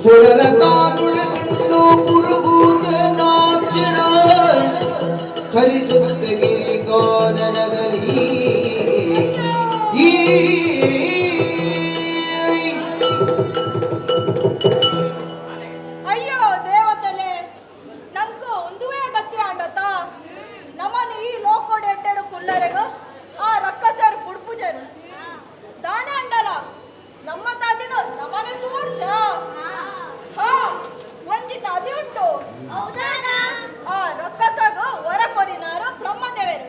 ಸುರರ ತಾನುಳಗೊಂಡು ಪುರುಗೂತ ನಾಕ್ಷಣ ಚಲಿಸುತ್ತ ಗಿರಿ ಕಾನನದಲ್ಲಿ ಅಯ್ಯೋ ದೇವತಲೆ ನಂಕು ಒಂದುವೇ ಗತಿ ಆಂಡತ ನಮ್ಮನ್ನು ಈ ಲೋಕೋಡ್ ಎಡ್ಡೆಡು ಕುಲ್ಲರೆಗು ಆ ರಕ್ಕಸರು ಪುಡ್ಪುಜರು ದಾನೆ ಅಂಡಲ ನಮ್ಮ ತಾದಿನು ನಮ್ಮನೆ ತೋಡ್ಚ ಹಾ ವಂಚಿತ ಅದಿ ಉಂಟು ಆ ರಕ್ಕಸಗು ವರ ಕೊರಿನಾರು ಬ್ರಹ್ಮದೇವರು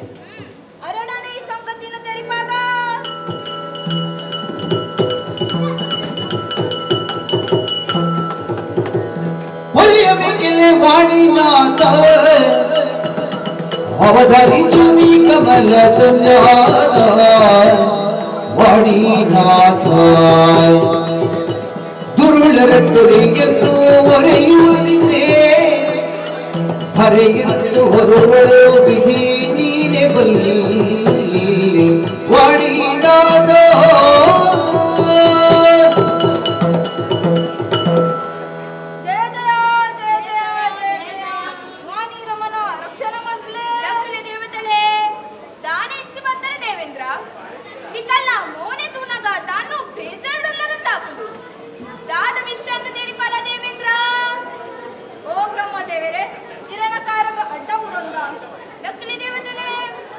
ಅರಣನೆ ಈ ಸಂಗತಿನ ತೆರಿಪಾಗ ಹೊರೆಯಬೇಕೆಲೆ ವಾಣಿನಾಥ ಅವಧರಿಸು ನೀ ಕಮಲ ಸಂಜಾದ ವಾಣಿನಾಥ ದುರುಳರಟ್ಟುರಿಗೆನ್ನು ಹೊರೆಯುವುದಿನ್ನೇ ಹರೆಯೆಂದು ಹೊರಗಳು ವಿಧಿ ನೀನೆ ಬಲ್ಲಿ ವಾಣಿನಾಥ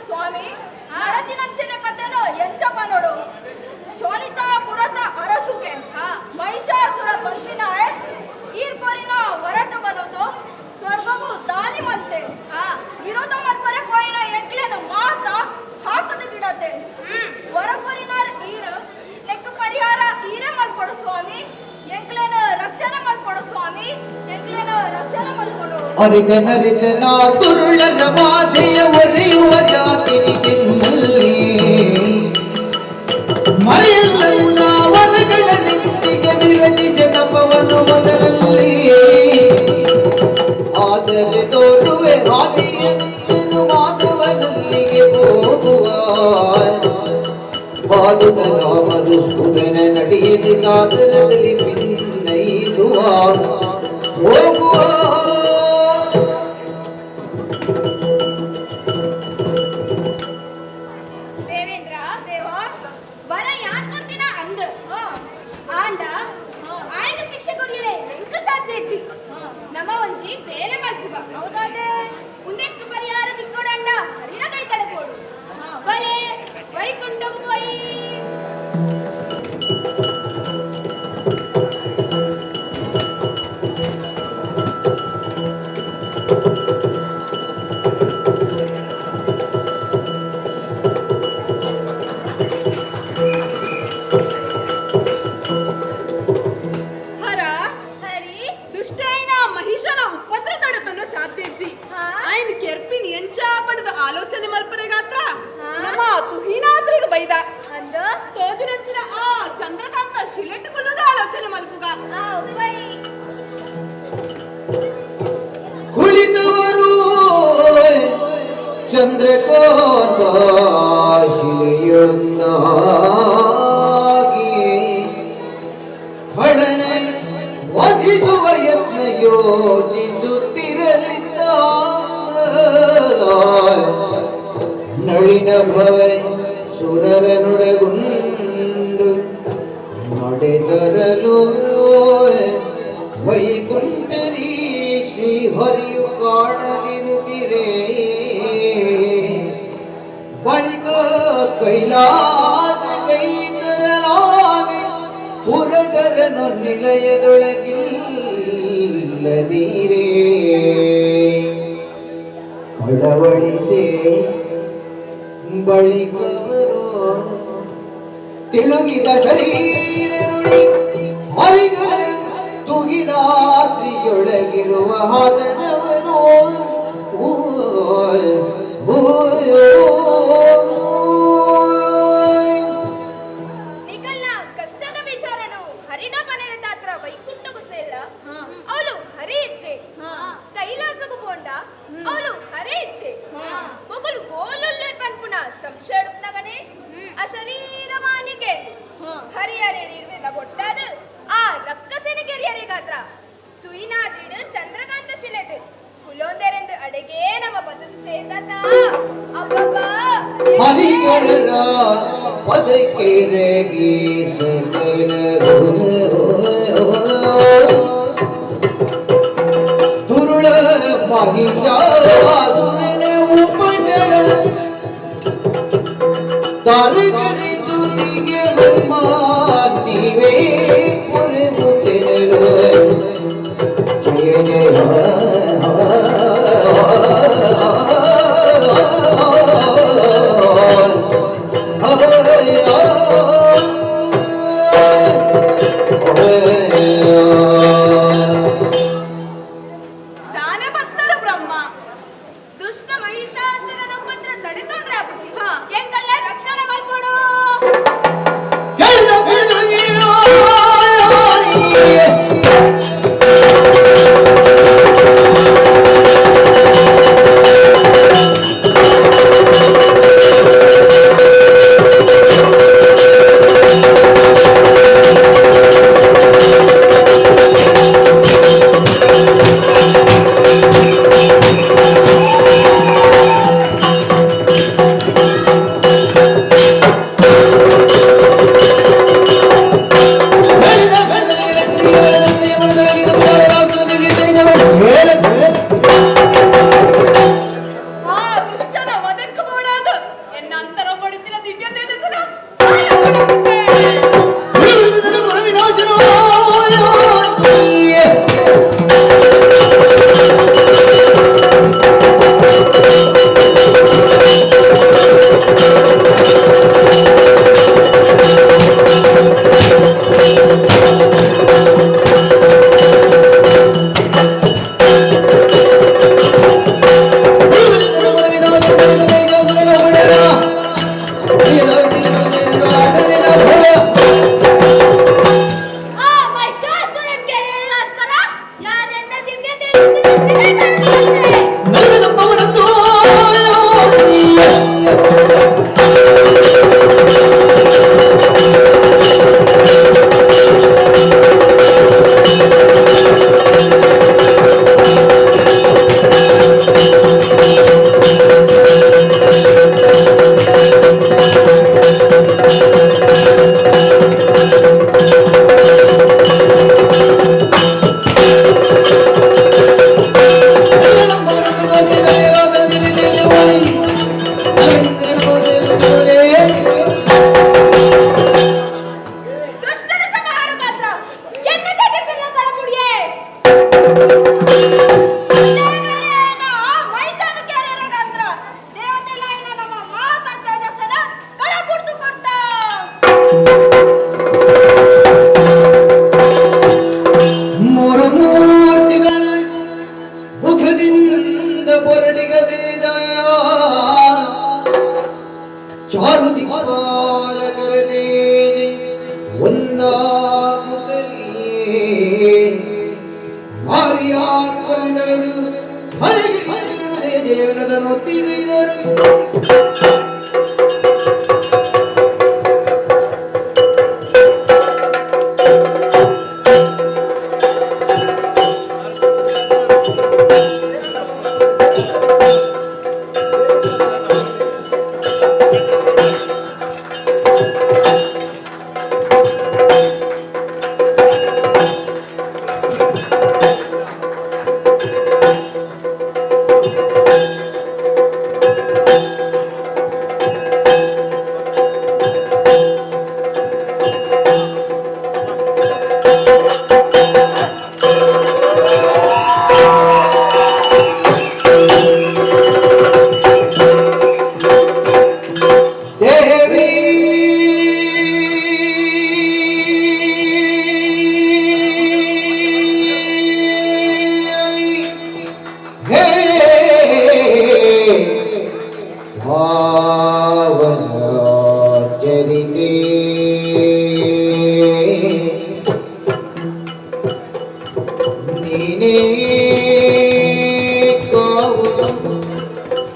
ಸ್ವಾಮಿ ಅರದಿನಂಚಿನ ಕಥೆನು ಎಂಚಪ್ಪ ನೋಡು ಶೋನಿತಾ ಪುರತ ಅರಸುಗೆ ಮಹಿಷಾಸುರ ಬಂದಿನ ಈರ್ಕೊರಿನ ಹೊರಟು ಬರೋದು ಸ್ವರ್ಗವು ದಾನಿ ಮಲ್ತೆ ವಿರೋಧ ಮಲ್ಪರೆ ಕೋಯಿನ ಎಂಕ್ಲೇನು ಮಾತ ಹಾಕದ ಗಿಡತೆ ಹೊರಕೊರಿನ ಈರು ಲೆಕ್ಕ ಪರಿಹಾರ ಈರೇ ಮಲ್ಕೊಡು ಸ್ವಾಮಿ ಎಂಕ್ಲೇನು ರಕ್ಷಣೆ ಮಲ್ಕೊಡು ಸ್ವಾಮಿ ಎಂಕ್ಲೇನು ರಕ್ಷಣೆ ಮಲ್ಕೊಡು ಅರಿತನರಿತನ ದುರುಳರ ಬಾಧೆಯ ಒರೆಯುವ ಜಾತಿನಿ ತಿನ್ನಲ್ಲಿ ಮರೆಯಲ್ಲ ವರಗಳ ನೆತ್ತಿಗೆ ವಿರಚಿಸಿ ತಪವನ್ನು ಮೊದಲಲ್ಲಿ ಆದರೆ ತೋರುವೆ ಹಾದಿಯನ್ನು ಮಾಧವನಲ್ಲಿಗೆ ಹೋಗುವ ಬಾದುತ ಮಧುಸ್ಕುದನ ನಡಿಯಲ್ಲಿ ಸಾಗರದಲ್ಲಿ ಭಿನ್ನಯಿಸುವ ಹೋಗುವ ನಮ್ಮ ಒಂಜಿ ಬೇಲೆ ಮಲ್ಪುಗ ಹೌದಾದೆ ಮುಂದೆತ್ತು ಪರಿಹಾರ ದಿಕ್ಕೊಡಂಡ ಹರಿನ ಕೈ ಕಳೆಬೋಡು ಬಲೆ ವೈಕುಂಠವು ಪೋಯಿ ಆಲೋಚನೆ ಮಲ್ಪರೆಗಾತ್ರ ನಮ್ಮ ತುಹಿನಾದ್ರಿಗೆ ಬೈದ ಅಂದ ತೋಜಿನಂಚಿನ ಆ ಚಂದ್ರಕಾಂತ ಶಿಲೆಟ್ ಕೊಲ್ಲದ ಆಲೋಚನೆ ಮಲ್ಪುಗ ಕುಳಿತವರು ಚಂದ್ರಕಾಂತ ಶಿಲೆಯೊಂದಾಗಿ ಖಡನ ವಧಿಸುವ ಯತ್ನ ಯೋಚಿಸುತ್ತಿರಲಿದ್ದ ನಳಿನ ಭವ ಸುರರ ನುಡಗುಂಡು ನಡೆದರಲು ವೈಕುಂಠದಿ ಶ್ರೀ ಹರಿಯು ಕಾಣದಿರುತ್ತಿರೇ ಬಳಿಕ ಕೈಲಾಸ ಕೈತರನಾಗಿ ಪುರದರನು ನಿಲಯದೊಳಗಿಲ್ಲದಿರೇ ಕಳವಳಿಸೆ ಬಳಿಕವರು ತಿಳುಗಿದ ಶರೀರ ನುಡಿ ಹರಿಗರ ತುಗಿರಾತ್ರಿಯೊಳಗಿರುವ ಹಾದನವನು ನಿಕಲ್ನ ಕಷ್ಟದ ವಿಚಾರನು ಹರಿಡ ಪನೆರದಾತ್ರ ವೈಕುಂಠಗೂ ಸೇರ ಅವಳು ಹರಿ ಇಚ್ಛೆ ಕೈಲಾಸಗೂ ಬೋಂಡ ಅವಳು ಹರಿ ಇಚ್ಛೆ ಮಗಳು ಗೋಲುಲ್ಲೆ ಪನ್ಪುನ ಸಂಶಯಡುಪ್ನಗನೆ ಆ ಶರೀರ ಮಾಲಿಗೆ ಹರಿಯರೇರಿರುವೆಲ್ಲ ಒಟ್ಟಾದ ಆ ರಕ್ಕಸೆನ ಕೆರಿಯರಿಗಾತ್ರ ಹರಿಗರರ ಪದಕೆರೆಗಿ ಸಕಲರು ದುರುಳ ಮಹಿಷಾಸುರನ ಉಪಟಳ ತಾರಗರಿ ಜೊತೆಗೆ ಬ್ರಹ್ಮ ನೀವೇ ಪುರಮುತೆರಳು ಜಯ ಜಯ ತಾನೇ ಭಕ್ತರು ಬ್ರಹ್ಮ ದುಷ್ಟ ಮಹಿಷಾಸುರನ ಉಪದ್ರ ತಡೆಕೊಂಡ್ರೆ ಅಪ್ಪುಜಿ ಹೆಂಗಲ್ಲ ರಕ್ಷಣೆ ಮಾಡ್ಕೊಡು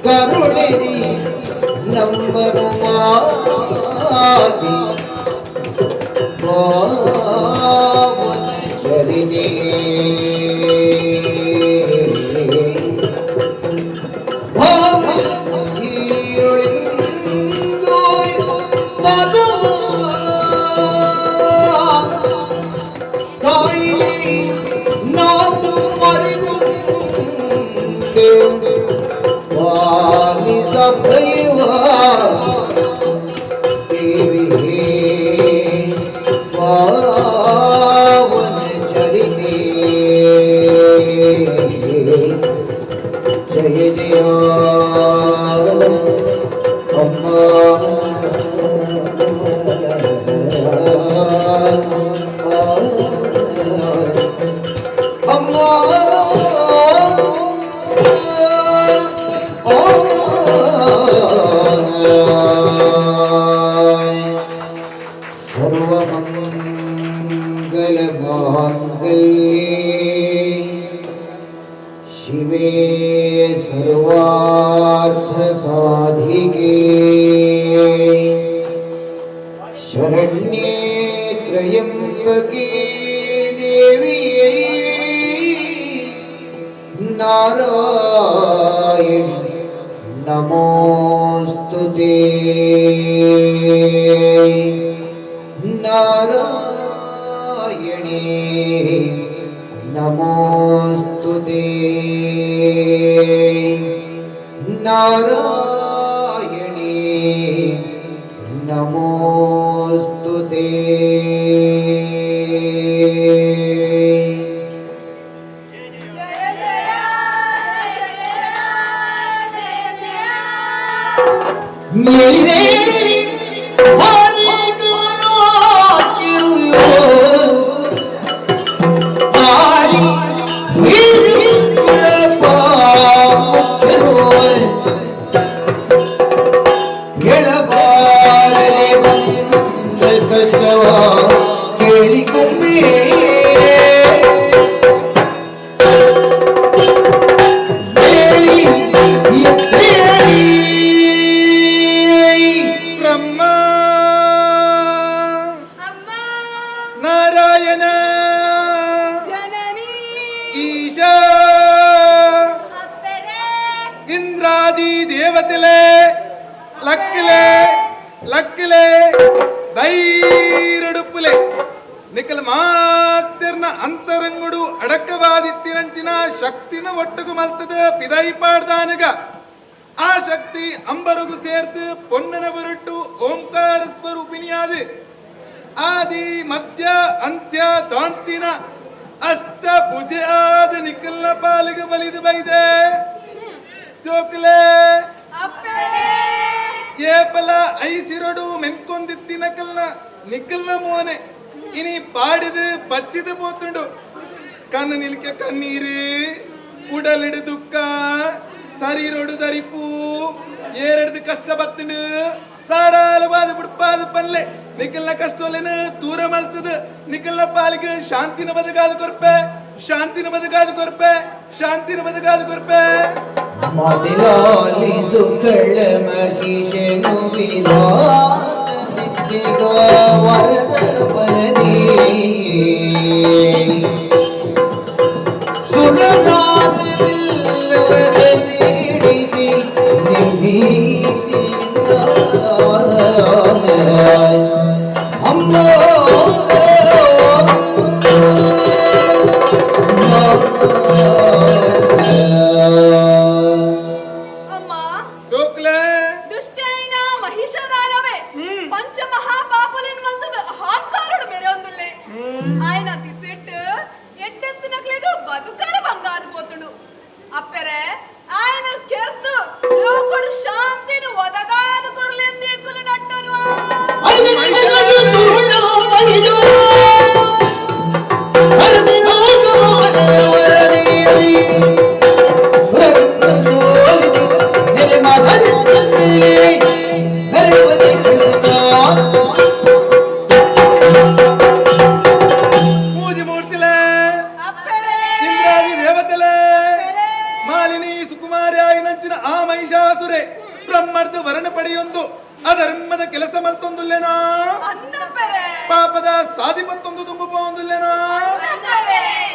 ಕರುಣಿದಿ ನಂಬನು ಮಾತಿ ಚರಿದೆ ಭಾವ मङ्गलमाङ्गल्ये शिवे सर्वार्थसाधिके शरण्ये त्र्यम्बके देवी नारायणी नमोस्तुते नारायणी नमोस्तुते नारायणी नमोस्तुते मेरे దేవతలే లక్కిలే లక్కిలే ಧೈರ್ಯಡುಪ್ಪುಲೆ ನಿಖಲ್ ಮಾತಿರ್ನ ಅಂತರಂಗುಡು ಅಡಕವಾದಿತ್ತಿನಂಚಿನ ಶಕ್ತಿನ ಒಟ್ಟುಗು ಮಲ್ತದ ಪಿದೈ ಪಾಡ್ದಾನಗ ಆ ಶಕ್ತಿ ಅಂಬರುಗು ಸೇರ್ದು ಪೊನ್ನನ ಬರುಟ್ಟು ಓಂಕಾರ ಸ್ವರೂಪಿಣಿಯಾದು ಆದಿ ಮಧ್ಯ ಅಂತ್ಯ ದಾಂತಿನ ಅಷ್ಟ ಭುಜ ಆದ ನಿಖಲ್ನ ಪಾಲಿಗೆ ಬಲಿದು ಬೈದೆ ಜೋಕಲೆ ಏಪಲ ಐಸಿರಡು ಮೆನ್ಕೊಂದಿತ್ತಿ ನಿಖಲ್ನ ಮೋನೆ ಇನಿ ಪಾಡಿದು ಬಚ್ಚಿದ ಪೋತುಂಡು ಕಣ್ಣು ನಿಲ್ಕೆ ಕಣ್ಣೀರು ಉಡಲಿಡು ದುಃಖ ಸರೀರೊಡು ದರಿಪು ಏರಡ್ದು ಕಷ್ಟ ಬತ್ತುಂಡು ಧಾರಾಳವಾದ ಬಿಡ್ಪಾದ ಪನ್ಲೆ ನಿಖಲ್ನ ಕಷ್ಟೋಲೆನ ದೂರ ಮಲ್ತದ ನಿಖಲ್ನ ಪಾಲಿಗೆ ಶಾಂತಿನ ಬದುಕಾದ ಕೊರ್ಪೆ ಶಾಂತಿನ ಬದುಕಾದ ಕೊರ್ಪೆ ಶಾಂತಿನ ಬದುಕಾದ ಕೊರ್ಪೆ ಮದಿಲಾಲಿ ಸುಕ್ಕಳ ಮಹಿಷನು ವಿಧಾನ ನಿತ್ಯಗ ವರದ ಬಲದಿ ಸುರನಾಥವಿಲ್ಲವದ ಸಿಡಿಸಿ ನಿರ್ಭೀತಿಯಿಂದ ಅಮ್ಮ అప్పరే ఆయన కెర్దు లోకుడు శాంతిని ఒదగాదు కొరలేంది ఎక్కులు నట్టను ಆ ಮಹಿಷಾಸುರೆ ಬ್ರಹ್ಮರ್ದು ವರ್ಣ ಪಡೆಯೊಂದು ಅಧರ್ಮದ ಕೆಲಸ ಮಲ್ತೊಂದುಲ್ಲೇನಾ ಪಾಪದ ಸಾಧಿಪತ್ತೊಂದು ತುಂಬು ಪೋಂದುಲ್ಲೇನಾ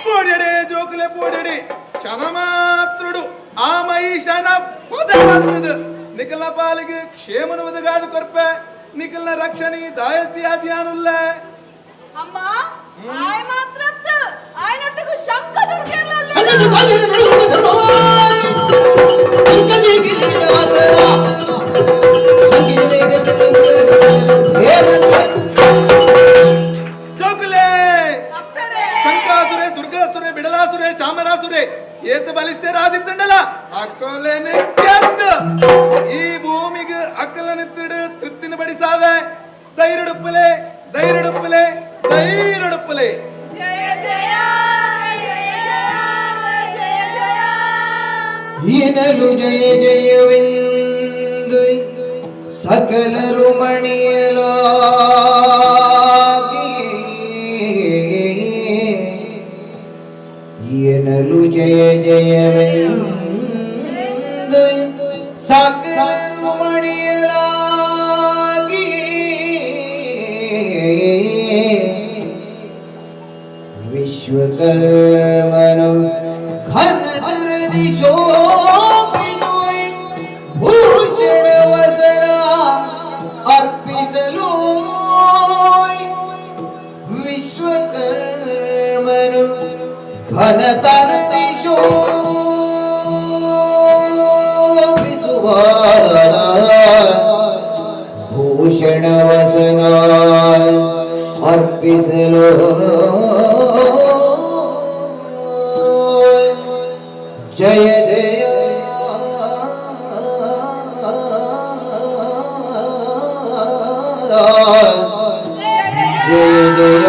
ಪೋಡೆಡೆ ಜೋಕಲೆ ಪೋಡೆಡೆ ಕ್ಷಣ ಮಾತ್ರುಡು ಆ ಮಹಿಷನ ಪದ ಮಲ್ತದು ನಿಖಲ್ನ ಪಾಲಿಗೆ ಕ್ಷೇಮನು ಒದಗಾದ ಕೊರ್ಪೆ ನಿಖಲ್ನ ರಕ್ಷಣೆ ದಾಯತಿ ಆದಿಯಾನುಲ್ಲ ಅಮ್ಮ ಆಯ್ ಮಾತ್ರತ್ತು ಆಯ್ನೊಟ್ಟಿಗೂ ಶಂಕ ದುರ್ಗೆರ್ಲಲ್ಲ ಶಂಕಾಸುರೆ ದುರ್ಗಾಸುರೆ ಬಿಡಲಾಸುರೆ ಚಾಮರಾಸುರೆ ಏತ ಬಲಿಷ್ಠರಾದಿತ್ತಂಡಲ ಅಕ್ಕಲೇನೆ ಈ ಭೂಮಿಗೆ ಅಕ್ಕಲನಿತ್ತಿಡು ತೃಪ್ತಿನ ಬಡಿಸಾವೆ ಧೈರ್ಯಡುಪ್ಪಲೆ ಧೈರ್ಯಡುಪ್ಪಲೆ ಧೈರ್ಯಡುಪ್ಪಲೆ ಜಯ ಜಯ ಏನಲು ಜಯ ಜಯವೆಂದು ಸಕಲರು ಮಣಿಯಲಾಗಿ ಎನ್ನಲು ಜಯ ಜಯವೆಂದು ಸಕಲರು ಮಣಿಯಲಾಗಿ ವಿಶ್ವಕರ್ಮನು ಘನ ದುರದಿ ಶೋಭಿಸುವೆ ಭೂಷಣ ವಸನ ಅರ್ಪಿಸಲು ವಿಶ್ವಕರ್ಮನು ಘನ ತರದಿ ಶೋಭಿಸುವ ಭೂಷಣ ವಸನ ಅರ್ಪಿಸಲು ಜಯ ಜಯ ಜಯ ಜಯ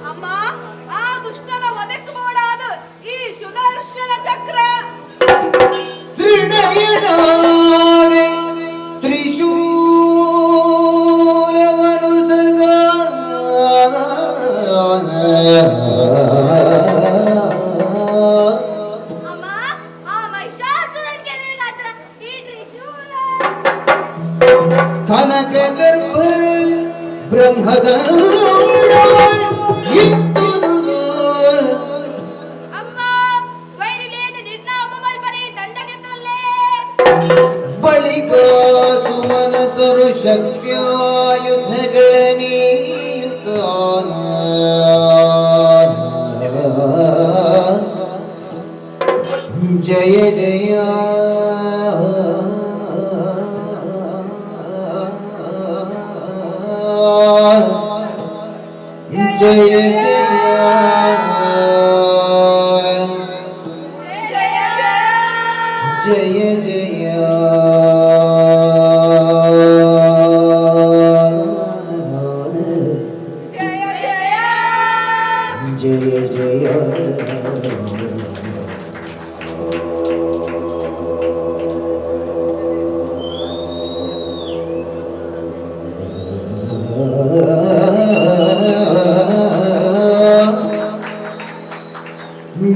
ಅಮ್ಮ, ಆ ದುಷ್ಟನ ವಧೆಗೆ ಬೋಳಾದ ಈ ಸುದರ್ಶನ ಚಕ್ರ ದೃಢಯನಾವೆ ತ್ರಿಶೂಲವನು ಸದಾ ಅಮ್ಮ, ಆ ಮಹಿಷಾಸುರನಿಗೆ ನಿನಗಾತ್ರ ಈ ತ್ರಿಶೂಲ. ಕನಕ ಗರ್ಭರ ಬ್ರಹ್ಮದ ಅಮ್ಮ, ವೈರಿಲೇನು ನಿರ್ನಾಮ ಮಲ್ಪನೆ ದಂಡಗೆ ತೊಲ್ಲೆ. ಬಳಿಕ ಸುಮನಸರು ಶಕ್ಯಾಯುಧಗಳ ನೀಯುತ ಜಯ ಜಯ ಜಯ ಜಯ ಜಯ ಜಯ ಜಯ ಜಯ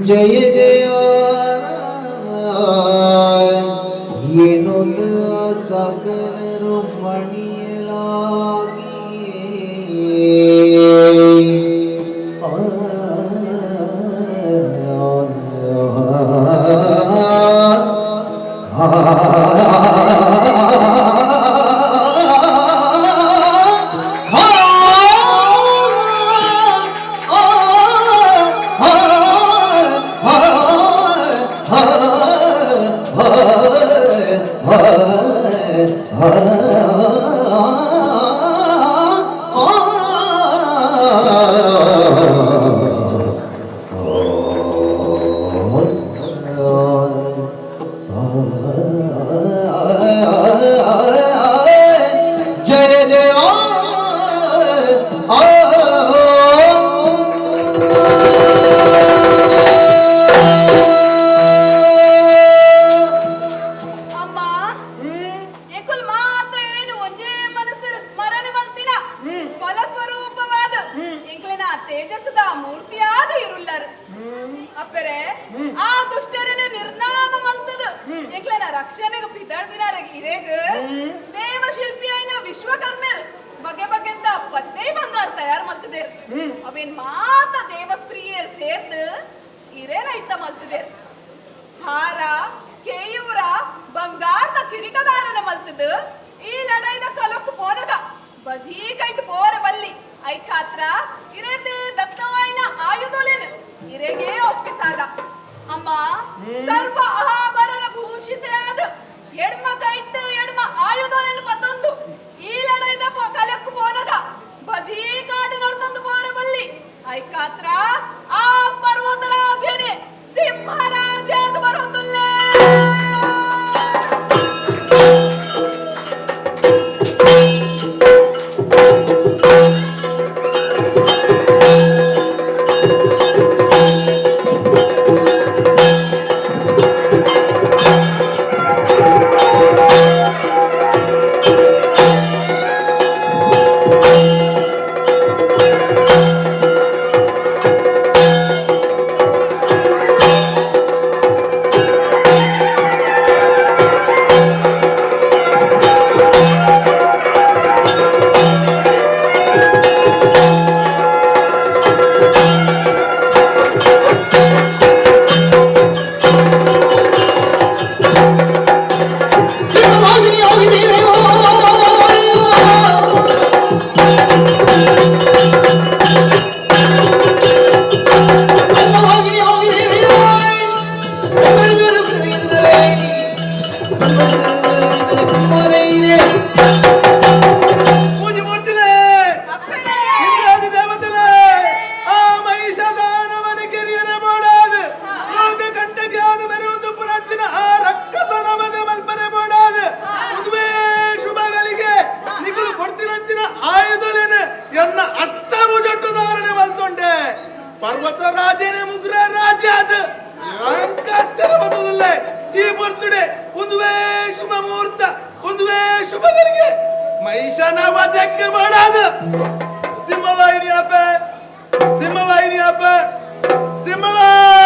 ಜಯ ಜಯ ಎನ್ನುತ್ತ ಸಕಲರು ಮಣಿಯಲಾಗಿ ಜಯ ಜಯ ಅಮ್ಮ, ಏಕುಲ್ ಮಾತ ಏನು ಒಂಜೇ ಮನಸ್ಸಿನ ಸ್ಮರಣೆ ಮಲ್ತಿನ ಫಲಸ್ವರೂಪವಾದ ಎಂಕ್ಲಿನ ತೇಜಸ್ಸದ ಮೂರ್ತಿಯಾದ ಇರುಲ್ಲರು ಅಪ್ಪರೆ ಆ ದುಷ್ಟರನ್ನ ನಿರ್ನಾಮ ಮಲ್ತದ ಎಂಕ್ಲಿನ ರಕ್ಷಣೆಗೆ ಪಿದಳ್ದಿನಾರ ಇರೇಗ ದೇವಶಿಲ್ಪಿ ಆಯ್ನ ವಿಶ್ವಕರ್ಮರ್ ಬಗೆ ಬಗೆಂತ ಪತ್ತೆ ಬಂಗಾರ ತಯಾರು ಮಲ್ತದೇರ್ ಅವೇನ್ ಮಾತ ದೇವಸ್ತ್ರೀಯರ್ ಸೇರ್ದ ಇರೇನೈತ ಮಲ್ತದೇರ್ ಹಾರ ಕೇಯೂರ ಬಂಗಾರದ ಕಿರೀಟದಾರನ ಮಲ್ತದ ಈ ಲಡೈದ ಕಲಕ್ಕು ಪೋನಗ ಬಜಿ ಕೈಟ್ ಪೋರ ಬಲ್ಲಿ ಐಕಾತ್ರ ಇರೇದೆ ದತ್ತವಾಯಿನ ಆಯುಧಲೇನು ಇರೆಗೆ ಒಪ್ಪಿಸಾದ ಅಮ್ಮ ಸರ್ವ ಆಭರಣ ಭೂಷಿತೆಯಾದ ಎಡ್ಮ ಕೈಟ್ ಎಡ್ಮ ಆಯುಧಲೇನು ಪತ್ತೊಂದು ಈ ಲಡೈದ ಕಲಕ್ಕು ಪೋನಗ ಬಜಿ ಕಾಡು ನೋಡ್ತಂದು ಪೋರ ಬಲ್ಲಿ ಐಕಾತ್ರ ಆ ಪರ್ವತರಾಜನೇ ಸಿಂಹರಾಜ ಅದು ಬರೋದಿಲ್ಲ. ಪರ್ವತ ರಾಜನೇ ಮುಗ್ರ ರಾಜ ಅದು ಅಂಕಾಸ್ಕರ ಬದುದಿಲ್ಲ ಈ ಬರ್ತಡೆ ಒಂದುವೇ ಶುಭ ಮುಹೂರ್ತ ಒಂದುವೇ ಶುಭ ಗಳಿಗೆ ಮಹಿಷನ ವಧಕ್ಕೆ ಬಾಳದು ಸಿಂಹವಾಹಿನಿ ಅಪ್ಪ ಸಿಂಹವಾಹಿನಿ ಅಪ್ಪ ಸಿಂಹವಾಹಿನಿ